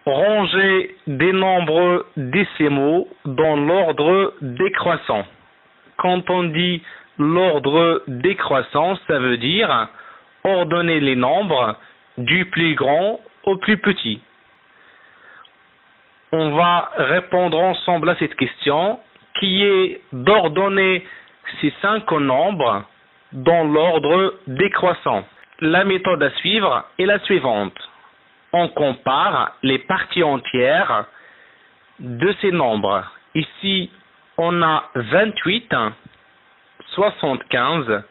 Ranger des nombres décimaux dans l'ordre décroissant. Quand on dit l'ordre décroissant, ça veut dire ordonner les nombres du plus grand au plus petit. On va répondre ensemble à cette question qui est d'ordonner ces 5 nombres dans l'ordre décroissant. La méthode à suivre est la suivante. On compare les parties entières de ces nombres. Ici, on a 28, 75.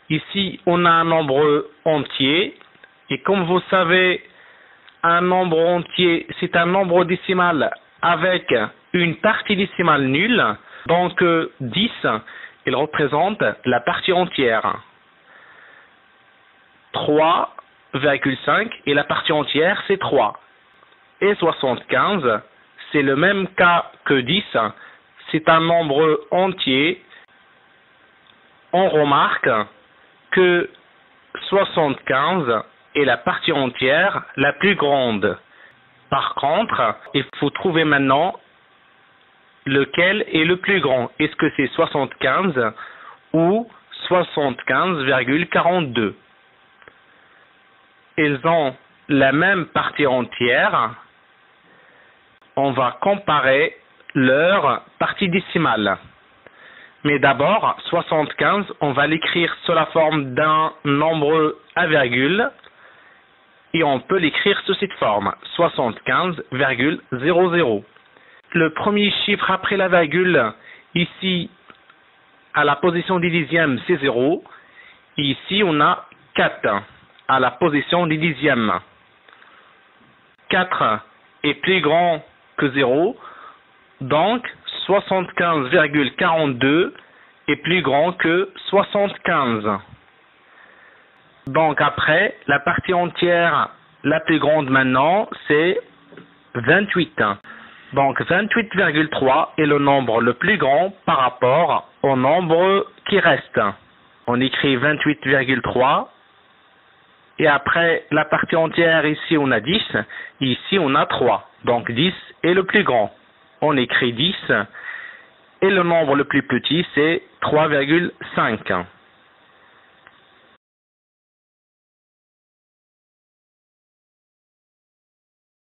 Ici, on a un nombre entier. Et comme vous savez, un nombre entier, c'est un nombre décimal avec une partie décimale nulle. Donc, 10, il représente la partie entière. 3,5 et la partie entière c'est 3. Et 75, c'est le même cas que 10, c'est un nombre entier. On remarque que 75 est la partie entière la plus grande. Par contre, il faut trouver maintenant lequel est le plus grand. Est-ce que c'est 75 ou 75,42? Ils ont la même partie entière. On va comparer leur partie décimale. Mais d'abord, 75, on va l'écrire sous la forme d'un nombre à virgule et on peut l'écrire sous cette forme, 75,00. Le premier chiffre après la virgule, ici, à la position des dixièmes, c'est 0. Et ici, on a 4 à la position des dixièmes. 4 est plus grand que 0, donc 75,42 est plus grand que 75. Donc après, la partie entière la plus grande maintenant, c'est 28. Donc 28,3 est le nombre le plus grand par rapport au nombre qui reste. On écrit 28,3 et après la partie entière ici on a 10 et ici on a 3. Donc 10 est le plus grand. On écrit 10 et le nombre le plus petit c'est 3,5.